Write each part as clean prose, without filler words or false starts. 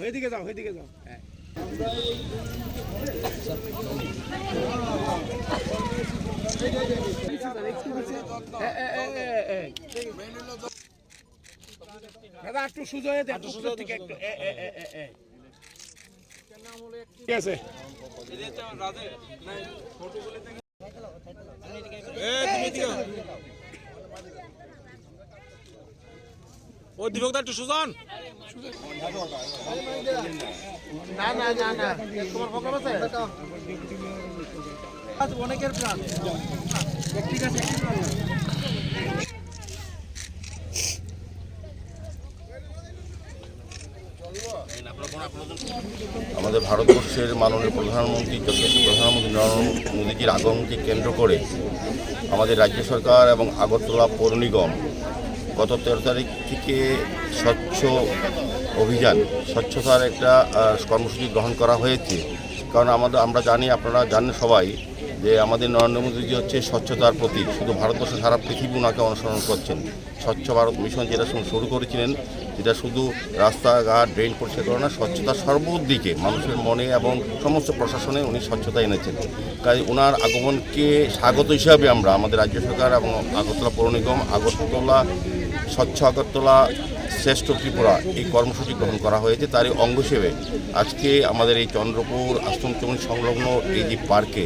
এদিকে যাও এদিকে যাও। দাদা একটু সুজো হয়ে দেখ, সুজো থেকে একটু ঠিক আছে। ও দীপক দা একটু সুজন। না না না না, তোমার প্রোগ্রাম আছে অনেকের প্ল্যান। ঠিক আছে, আমাদের ভারতবর্ষের মাননীয় প্রধানমন্ত্রী যশস্বী প্রধানমন্ত্রী নরেন্দ্র মোদীজির আগমনকে কেন্দ্র করে আমাদের রাজ্য সরকার এবং আগরতলা পৌর নিগম গত 13 তারিখ থেকে স্বচ্ছ অভিযান, স্বচ্ছতার একটা কর্মসূচি গ্রহণ করা হয়েছে। কারণ আমরা জানি, আপনারা জানেন সবাই, যে আমাদের নরেন্দ্র মোদীজি হচ্ছে স্বচ্ছতার প্রতীক। শুধু ভারতবর্ষ, সারা পৃথিবী ওনাকে অনুসরণ করছেন। স্বচ্ছ ভারত মিশন যেটা শুরু করেছিলেন, যেটা শুধু রাস্তাঘাট ড্রেন পরিষ্কার করে না, স্বচ্ছতা সর্বদিকে মানুষের মনে এবং সমস্ত প্রশাসনে উনি স্বচ্ছতা এনেছেন। তাই ওনার আগমনকে স্বাগত হিসাবে আমরা আমাদের রাজ্য সরকার এবং আগরতলা পৌর নিগম আগরতলা স্বচ্ছ আগরতলা শ্রেষ্ঠ ত্রিপুরা এই কর্মসূচি গ্রহণ করা হয়েছে। তারই অঙ্গ হিসেবে আজকে আমাদের এই চন্দ্রপুর আশ্রম চৌমুহনী সংলগ্ন এই যে পার্কে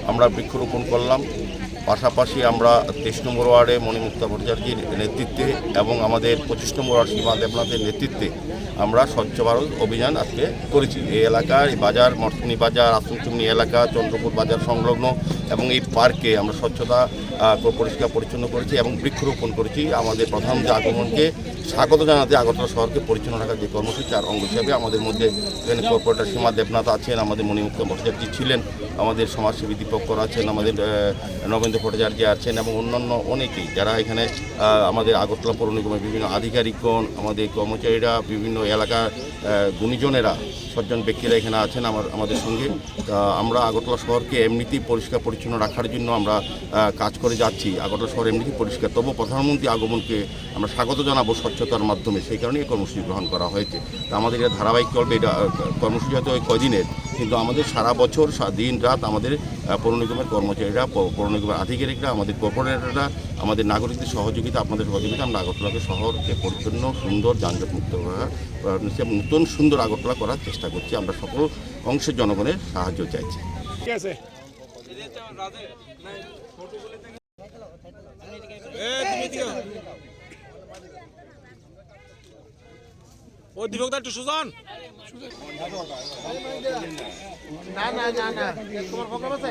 আমরা বৃক্ষরোপণ করলাম। পাশাপাশি আমরা 23 নম্বর ওয়ার্ডে মণিমুক্তা ভট্টাচার্যের নেতৃত্বে এবং আমাদের 25 নম্বর ওয়ার্ড সীমা দেবনাথের নেতৃত্বে আমরা স্বচ্ছ ভারত অভিযান আজকে করেছি। এই এলাকার এই বাজার, মর্তনি বাজার, আশ্রমচুমনি এলাকা, চন্দ্রপুর বাজার সংলগ্ন এবং এই পার্কে আমরা স্বচ্ছতা পরিষ্কার পরিচ্ছন্ন করেছি এবং বৃক্ষরোপণ করেছি। আমাদের প্রধানমন্ত্রী আগমনকে স্বাগত জানাতে আগরতলা শহরকে পরিচ্ছন্ন রাখার যে কর্মসূচি, আর অঙ্গ হিসাবে আমাদের মধ্যে এখানে কর্পোরেটর সীমা দেবনাথ আছেন, আমাদের মণিমুক্তা ভট্টাচার্য ছিলেন, আমাদের সমাজসেবী দীপক কর আছেন, আমাদের নবেন্দ্র ভট্টাচার্য আছেন এবং অন্যান্য অনেকেই যারা এখানে আমাদের আগরতলা পৌর নিগমের বিভিন্ন আধিকারিকগণ, আমাদের কর্মচারীরা, বিভিন্ন এলাকার গুণীজনেরা, সজ্জন ব্যক্তিরা এখানে আছেন আমাদের সঙ্গে। আমরা আগরতলা শহরকে এমনিতেই পরিষ্কার পরিচ্ছন্ন রাখার জন্য আমরা কাজ করে যাচ্ছি। আগরতলা শহর এমনিতেই পরিষ্কার, তবু প্রধানমন্ত্রী আগমনকে আমরা স্বাগত জানাবো স্বচ্ছতার মাধ্যমে। সেই কারণে এই কর্মসূচি গ্রহণ করা হয়েছে। তা আমাদের এটা ধারাবাহিক চলবে। এটা কর্মসূচি হয়তো ওই কয়দিনের, কিন্তু আমাদের সারা বছর দিন রাত আমাদের পৌর নিগমের কর্মচারীরা, পৌর নিগমের আধিকারিকরা, আমাদের কর্পোরেটররা, আমাদের নাগরিকদের সহযোগিতা, আপনাদের সহযোগিতা আমরা আগরতলাকে শহরকে পরিচ্ছন্ন, সুন্দর, যানজটমুক্ত নতুন সুন্দর আগরতলা করার চেষ্টা করছি। আমরা সকল অংশের জনগণের সাহায্য চাইছি। ঠিক আছে। ও দীপক দা একটু সুজন। না না না না, তোমার প্রোগ্রাম আছে।